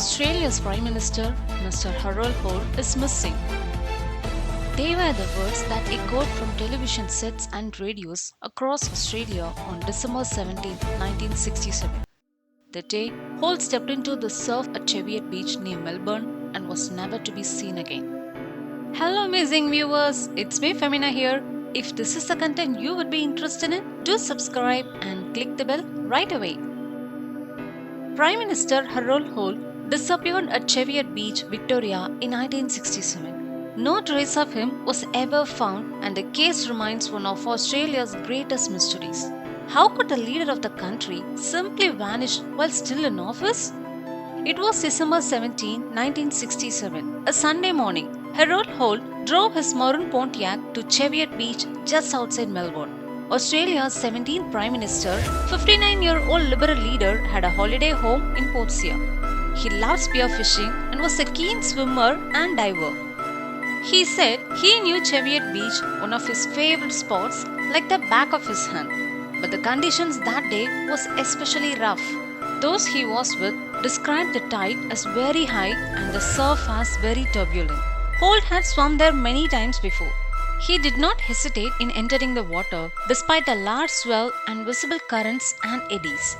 Australia's Prime Minister, Mr. Harold Holt, is missing. They were the words that echoed from television sets and radios across Australia on December 17, 1967. The day Holt stepped into the surf at Cheviot Beach near Melbourne and was never to be seen again. Hello, amazing viewers! It's me, Femina here. If this is the content you would be interested in, do subscribe and click the bell right away. Prime Minister Harold Holt disappeared at Cheviot Beach, Victoria in 1967. No trace of him was ever found, and the case remains one of Australia's greatest mysteries. How could the leader of the country simply vanish while still in office? It was December 17, 1967, a Sunday morning. Harold Holt drove his maroon Pontiac to Cheviot Beach just outside Melbourne. Australia's 17th Prime Minister, 59-year-old Liberal leader, had a holiday home in Portsea. He loved spearfishing and was a keen swimmer and diver. He said he knew Cheviot Beach, one of his favorite spots, like the back of his hand. But the conditions that day was especially rough. Those he was with described the tide as very high and the surf as very turbulent. Holt had swum there many times before. He did not hesitate in entering the water despite a large swell and visible currents and eddies.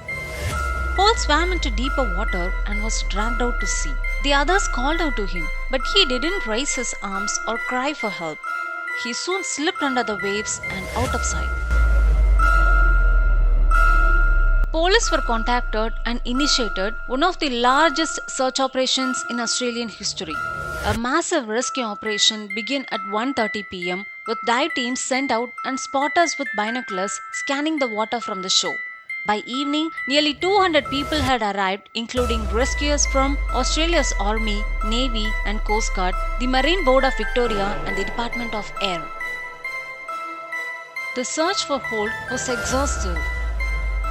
Holt swam into deeper water and was dragged out to sea. The others called out to him, but he didn't raise his arms or cry for help. He soon slipped under the waves and out of sight. Police were contacted and initiated one of the largest search operations in Australian history. A massive rescue operation began at 1:30 p.m. with dive teams sent out and spotters with binoculars scanning the water from the shore. By evening, nearly 200 people had arrived, including rescuers from Australia's Army, Navy and Coast Guard, the Marine Board of Victoria and the Department of Air. The search for Holt was exhaustive.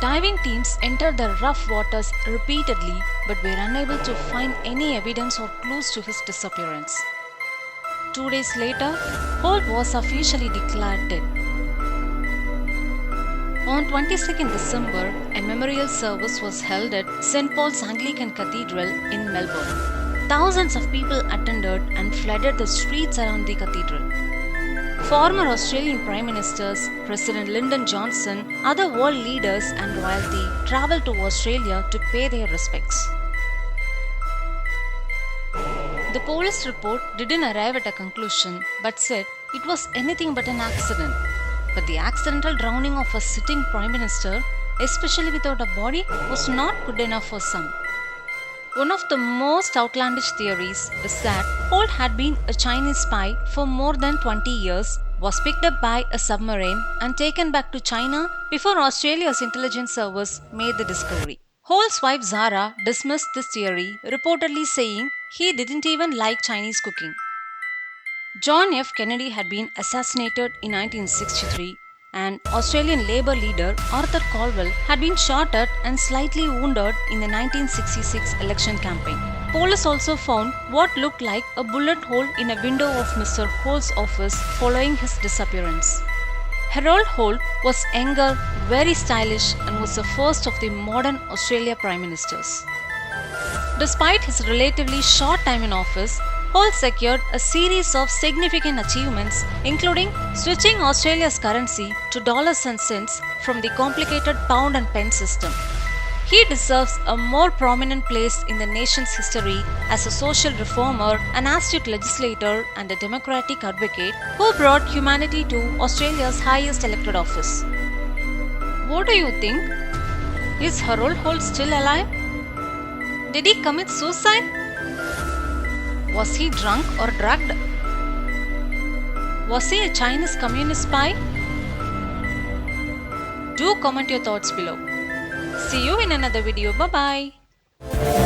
Diving teams entered the rough waters repeatedly but were unable to find any evidence or clues to his disappearance. 2 days later, Holt was officially declared dead. On 22nd December, a memorial service was held at St. Paul's Anglican Cathedral in Melbourne. Thousands of people attended and flooded the streets around the cathedral. Former Australian Prime Ministers, President Lyndon Johnson, other world leaders and royalty travelled to Australia to pay their respects. The police report didn't arrive at a conclusion but said it was anything but an accident. But the accidental drowning of a sitting Prime Minister, especially without a body, was not good enough for some. One of the most outlandish theories is that Holt had been a Chinese spy for more than 20 years, was picked up by a submarine and taken back to China before Australia's intelligence service made the discovery. Holt's wife Zara dismissed this theory, reportedly saying he didn't even like Chinese cooking. John F. Kennedy had been assassinated in 1963, and Australian Labour leader Arthur Calwell had been shot at and slightly wounded in the 1966 election campaign. Police also found what looked like a bullet hole in a window of Mr. Holt's office following his disappearance. Harold Holt was younger, very stylish, and was the first of the modern Australia Prime Ministers. Despite his relatively short time in office, Holt secured a series of significant achievements, including switching Australia's currency to dollars and cents from the complicated pound and pence system. He deserves a more prominent place in the nation's history as a social reformer, an astute legislator, and a democratic advocate who brought humanity to Australia's highest elected office. What do you think? Is Harold Holt still alive? Did he commit suicide? Was he drunk or drugged? Was he a Chinese communist spy? Do comment your thoughts below. See you in another video. Bye bye.